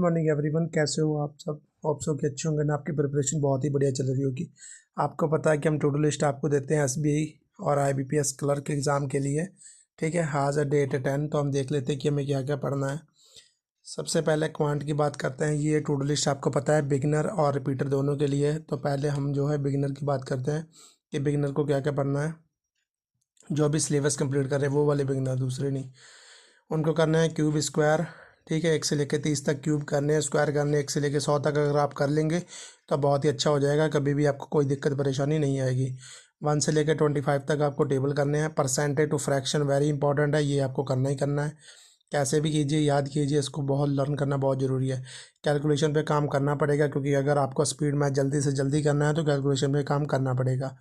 Morning everyone, कैसे हो आप सब। होप सो कि अच्छे होंगे ना। आपकी प्रिपरेशन बहुत ही बढ़िया चल रही होगी। आपको पता है कि हम टू डू लिस्ट आपको देते हैं एसबीआई और आईबीपीएस क्लर्क एग्ज़ाम के लिए। ठीक है, आज है डेट 10, तो हम देख लेते हैं कि हमें क्या क्या पढ़ना है। सबसे पहले क्वांट की बात करते हैं। ये टू डू लिस्ट आपको पता है बिगिनर और रिपीटर दोनों के लिए है। तो पहले हम जो है बिगिनर की बात करते हैं कि बिगिनर को क्या क्या पढ़ना है। जो अभी सिलेबस कंप्लीट कर रहे हैं वो वाले बिगिनर, दूसरे नहीं। उनको करना है क्यूब स्क्वायर। ठीक है, 1 से लेकर 30 तक क्यूब करने हैं, स्क्वायर करने हैं 1 से लेकर 100 तक। अगर आप कर लेंगे तो बहुत ही अच्छा हो जाएगा, कभी भी आपको कोई दिक्कत परेशानी नहीं आएगी। 1 से लेकर 25 तक आपको टेबल करने हैं। Percentage to fraction very important है, ये आपको करना ही करना है। कैसे भी कीजिए, याद कीजिए, इसको बहुत लर्न करना बहुत ज़रूरी है। कैलकुलेशन पे काम करना पड़ेगा, क्योंकि अगर आपको स्पीड मैथ जल्दी से जल्दी करना है तो कैलकुलेशन पे काम करना पड़ेगा।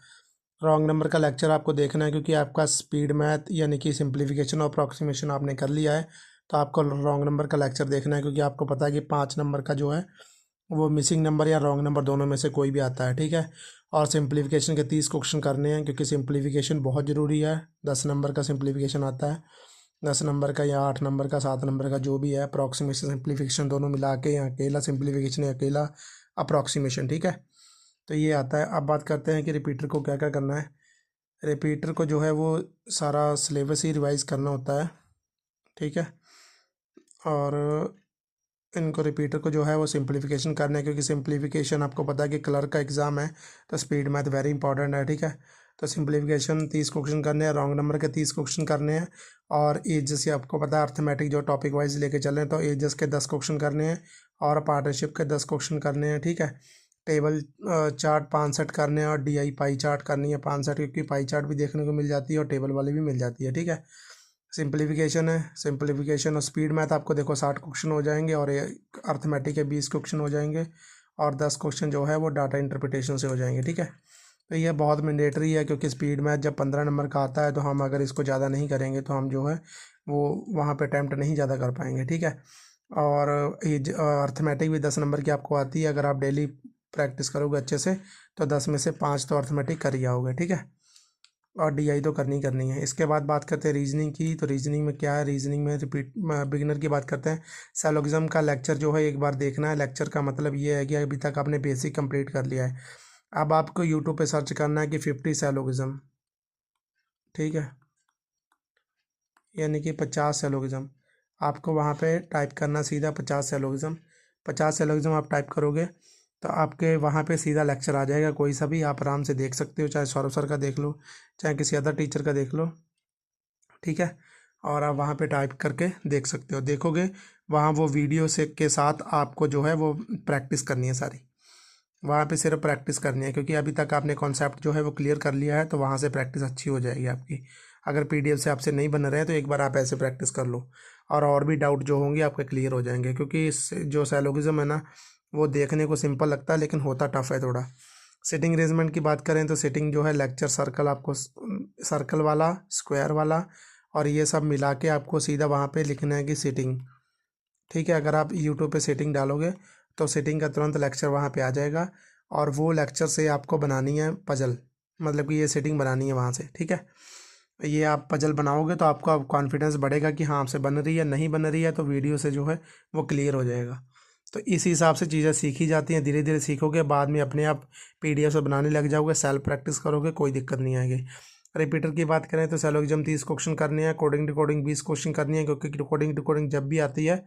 रॉन्ग नंबर का लेक्चर आपको देखना है, क्योंकि आपका स्पीड मैथ यानी कि सिंप्लीफिकेशन और अप्रॉक्सीमेशन आपने कर लिया है, तो आपको रॉन्ग नंबर का लेक्चर देखना है, क्योंकि आपको पता है कि 5 नंबर का जो है वो मिसिंग नंबर या रॉन्ग नंबर दोनों में से कोई भी आता है। ठीक है, और सिंप्लीफिकेशन के 30 क्वेश्चन करने हैं, क्योंकि सिंप्लीफिकेशन बहुत ज़रूरी है। 10 नंबर का सिंप्लीफिकेशन आता है, 10 नंबर का या 8 नंबर का, 7 नंबर का, जो भी है। अप्रॉक्सीमेशन सिंप्लीफिकेशन दोनों मिला के, या अकेला सिंप्लीफिकेशन या अकेला अप्रॉक्सीमेशन। ठीक है, तो ये आता है। अब बात करते हैं कि रिपीटर को क्या क्या करना है। रिपीटर को जो है वो सारा सिलेबस ही रिवाइज करना होता है। ठीक है, और इनको रिपीटर को जो है वो सिंप्लीफिकेशन करना है, क्योंकि सिंप्लीफिकेशन आपको पता है कि क्लर्क का एग्ज़ाम है, तो स्पीड मैथ वेरी इंपॉर्टेंट है। ठीक है, तो सिंप्लीफिकेशन 30 क्वेश्चन करने हैं, रॉन्ग नंबर के 30 क्वेश्चन करने हैं। और एजेस से आपको पता है अर्थमेटिक जो टॉपिक वाइज लेके चल रहे हैं, तो एजेस के 10 क्वेश्चन करने हैं और पार्टनरशिप के 10 क्वेश्चन करने हैं। ठीक है, टेबल चार्ट 5 सेट करने हैं और डीआई पाई चार्ट करनी है 5 सेट, क्योंकि पाई चार्ट भी देखने को मिल जाती है और टेबल वाली भी मिल जाती है। ठीक है, सिंप्लीफिकेशन है, सिंप्लीफिकेशन और स्पीड मैथ आपको देखो 60 क्वेश्चन हो जाएंगे, और अर्थमेटिक के 20 क्वेश्चन हो जाएंगे, और 10 क्वेश्चन जो है वो डाटा इंटरप्रिटेशन से हो जाएंगे। ठीक है, तो ये बहुत मैंडेटरी है, क्योंकि स्पीड मैथ जब 15 नंबर का आता है, तो हम अगर इसको ज़्यादा नहीं करेंगे तो हम जो है वो वहाँ पे अटैम्प्ट नहीं ज़्यादा कर पाएंगे। ठीक है, और ये अर्थमेटिक भी 10 नंबर की आपको आती है। अगर आप डेली प्रैक्टिस करोगे अच्छे से तो 10 में से 5 तो अर्थमेटिक कर ही आओगे। ठीक है, और डीआई तो करनी करनी है। इसके बाद बात करते हैं रीजनिंग की। तो रीजनिंग में क्या है, रीजनिंग में रिपीट बिगिनर की बात करते हैं। सैलोगिज्म का लेक्चर जो है एक बार देखना है। लेक्चर का मतलब ये है कि अभी तक आपने बेसिक कंप्लीट कर लिया है। अब आपको यूट्यूब पे सर्च करना है कि 50 सैलोगिज्म। ठीक है, यानी कि 50 सैलोगिज्म। आपको वहाँ पे टाइप करना सीधा 50 सैलोगिज्म। 50 सैलोगिज्म आप टाइप करोगे तो आपके वहाँ पे सीधा लेक्चर आ जाएगा। कोई सा भी आप आराम से देख सकते हो, चाहे सौरभ सर का देख लो, चाहे किसी अदर टीचर का देख लो। ठीक है, और आप वहाँ पे टाइप करके देख सकते हो। देखोगे वहाँ वो वीडियो से के साथ आपको जो है वो प्रैक्टिस करनी है सारी। वहाँ पे सिर्फ प्रैक्टिस करनी है, क्योंकि अभी तक आपने कॉन्सेप्ट जो है वो क्लियर कर लिया है, तो वहाँ से प्रैक्टिस अच्छी हो जाएगी आपकी। अगर पीडीएफ से आपसे नहीं बन रहे हैं तो एक बार आप ऐसे प्रैक्टिस कर लो, और भी डाउट जो होंगे आपके क्लियर हो जाएंगे। क्योंकि इस जो सैलोगिज्म है ना, वो देखने को सिंपल लगता है लेकिन होता टफ है थोड़ा। सिटिंग अरेंजमेंट की बात करें तो सिटिंग जो है लेक्चर सर्कल, आपको सर्कल वाला, स्क्वायर वाला और ये सब मिला के आपको सीधा वहाँ पे लिखना है कि सिटिंग। ठीक है, अगर आप यूट्यूब पे सेटिंग डालोगे तो सेटिंग का तुरंत लेक्चर वहाँ पे आ जाएगा, और वो लेक्चर से आपको बनानी है पजल, मतलब कि ये सेटिंग बनानी है वहाँ से। ठीक है, ये आप पजल बनाओगे तो आपका कॉन्फिडेंस बढ़ेगा कि हाँ आपसे बन रही है। नहीं बन रही है तो वीडियो से जो है वो क्लियर हो जाएगा। तो इस हिसाब से चीज़ें सीखी जाती हैं, धीरे धीरे सीखोगे, बाद में अपने आप पीडीएफ से बनाने लग जाओगे। सेल्फ प्रैक्टिस करोगे, कोई दिक्कत नहीं आएगी। रिपीटर की बात करें तो सैलोगिज्म 30 क्वेश्चन करने हैं, कोडिंग डिकोडिंग 20 क्वेश्चन करनी है, क्योंकि कोडिंग डिकोडिंग जब भी आती है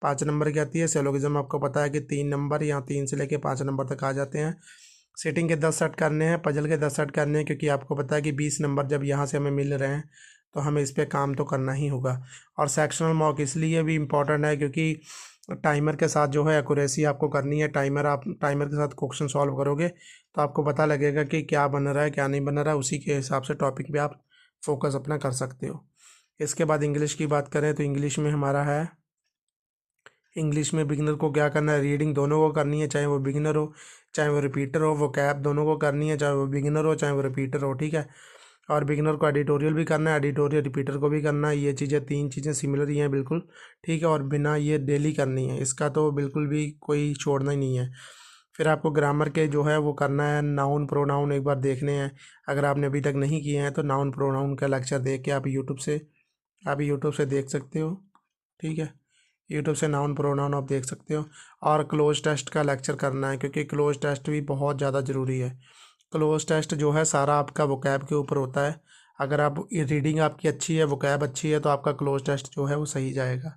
5 नंबर की आती है। सैलोगिज्म आपको पता है कि 3 नंबर या 3 से लेकर 5 नंबर तक आ जाते हैं। सेटिंग के 10 सेट करने हैं, पजल के 10 सेट करने हैं, क्योंकि आपको पता है कि 20 नंबर जब यहाँ से हमें मिल रहे हैं तो हमें इस पर काम तो करना ही होगा। और सेक्शनल मॉक इसलिए भी इम्पॉर्टेंट है क्योंकि टाइमर के साथ जो है एक्यूरेसी आपको करनी है। आप टाइमर के साथ क्वेश्चन सॉल्व करोगे तो आपको पता लगेगा कि क्या बन रहा है क्या नहीं बन रहा है, उसी के हिसाब से टॉपिक पे आप फोकस अपना कर सकते हो। इसके बाद इंग्लिश की बात करें तो इंग्लिश में हमारा है, इंग्लिश में बिगिनर को क्या करना है, रीडिंग दोनों को करनी है, चाहे वो बिगिनर हो चाहे वो रिपीटर हो। वो कैप दोनों को करनी है, चाहे वो बिगिनर हो चाहे वो रिपीटर हो। ठीक है, और बिगिनर को एडिटोरियल भी करना है, एडिटोरियल रिपीटर को भी करना है। ये चीज़ें 3 चीज़ें सिमिलर ही हैं बिल्कुल। ठीक है, और बिना ये डेली करनी है, इसका तो बिल्कुल भी कोई छोड़ना ही नहीं है। फिर आपको ग्रामर के जो है वो करना है, नाउन प्रोनाउन एक बार देखने हैं। अगर आपने अभी तक नहीं किए हैं तो नाउन प्रोनाउन का लेक्चर देख के आप यूट्यूब से देख सकते हो। ठीक है, यूट्यूब से नाउन प्रोनाउन आप देख सकते हो। और क्लोज टेस्ट का लेक्चर करना है, क्योंकि क्लोज टेस्ट भी बहुत ज़्यादा ज़रूरी है। क्लोज टेस्ट जो है सारा आपका वोकैब के ऊपर होता है। अगर आप रीडिंग आपकी अच्छी है, वोकैब अच्छी है, तो आपका क्लोज टेस्ट जो है वो सही जाएगा।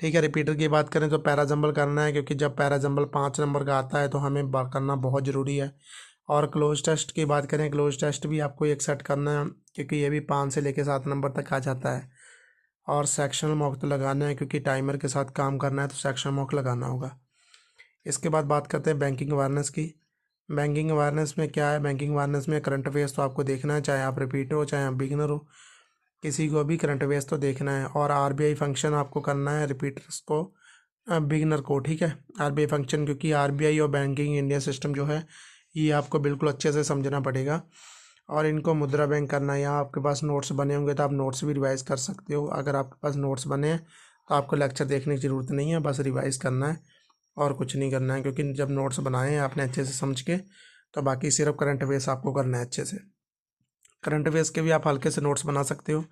ठीक है, रिपीटर की बात करें तो पैराजंबल करना है, क्योंकि जब पैराजंबल 5 नंबर का आता है तो हमें करना बहुत ज़रूरी है। और क्लोज टेस्ट की बात करें, क्लोज टेस्ट भी आपको एक सेट करना है, क्योंकि ये भी 5 से लेकर 7 नंबर तक आ जाता है। और सेक्शनल मॉक तो लगाना है, क्योंकि टाइमर के साथ काम करना है तो सेक्शनल मॉक लगाना होगा। इसके बाद बात करते हैं बैंकिंग अवेयरनेस की। बैंकिंग अवेयरनेस में क्या है, बैंकिंग अवेयरनेस में करंट अफेयर्स तो आपको देखना है, चाहे आप रिपीटर हो चाहे आप बिगिनर हो, किसी को भी करंट अफेयर्स तो देखना है। और आरबीआई फंक्शन आपको करना है रिपीटर्स को, बिगिनर को। ठीक है, आरबीआई फंक्शन, क्योंकि आरबीआई और बैंकिंग इंडिया सिस्टम जो है ये आपको बिल्कुल अच्छे से समझना पड़ेगा। और इनको मुद्रा बैंक करना है। यहाँ आपके पास नोट्स बने होंगे तो आप नोट्स भी रिवाइज कर सकते हो। अगर आपके पास नोट्स बने हैं तो आपको लेक्चर देखने की ज़रूरत नहीं है, बस रिवाइज करना है और कुछ नहीं करना है, क्योंकि जब नोट्स बनाए हैं आपने अच्छे से समझ के, तो बाकी सिर्फ करंट अफेयर्स आपको करना है अच्छे से। करंट अफेयर्स के भी आप हल्के से नोट्स बना सकते हो,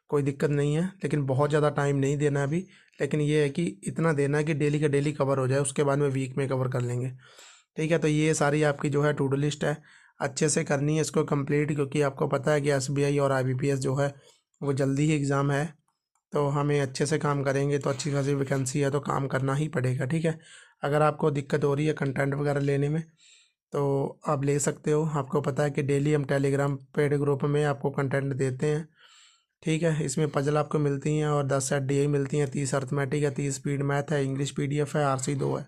कोई दिक्कत नहीं है, लेकिन बहुत ज़्यादा टाइम नहीं देना है अभी। लेकिन ये है कि इतना देना है कि डेली का डेली कवर हो जाए, उसके बाद में वीक में कवर कर लेंगे। ठीक है, तो ये सारी आपकी जो है टू डू लिस्ट है, अच्छे से करनी है इसको कंप्लीट, क्योंकि आपको पता है कि एसबीआई और आईबीपीएस जो है वो जल्दी ही एग्ज़ाम है। तो हमें अच्छे से काम करेंगे तो अच्छी खासी वैकेंसी है, तो काम करना ही पड़ेगा। ठीक है, अगर आपको दिक्कत हो रही है कंटेंट वगैरह लेने में तो आप ले सकते हो। आपको पता है कि डेली हम टेलीग्राम पेड ग्रुप में आपको कंटेंट देते हैं। ठीक है, इसमें पजल आपको मिलती हैं और 10 सेट डीआई मिलती हैं, 30 अर्थमेटिक है, 30 स्पीड मैथ है, इंग्लिश पीडीएफ है, आरसी 2 है।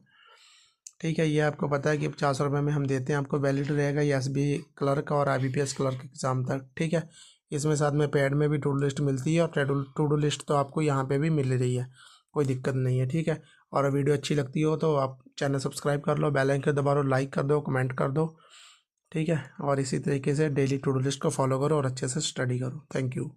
ठीक है, ये आपको पता है कि 50 रुपये में हम देते हैं आपको, वैलिड रहेगा ये एसबीआई क्लर्क और आईबीपीएस क्लर्क एग्ज़ाम तक। ठीक है, इसमें साथ में पैड में भी टू डू लिस्ट मिलती है, और टू डू लिस्ट तो आपको यहाँ पे भी मिल रही है, कोई दिक्कत नहीं है। ठीक है, और वीडियो अच्छी लगती हो तो आप चैनल सब्सक्राइब कर लो, बेल आइकन दबा लो, लाइक कर दो, कमेंट कर दो। ठीक है, और इसी तरीके से डेली टू डू लिस्ट को फॉलो करो और अच्छे से स्टडी करो। Thank you.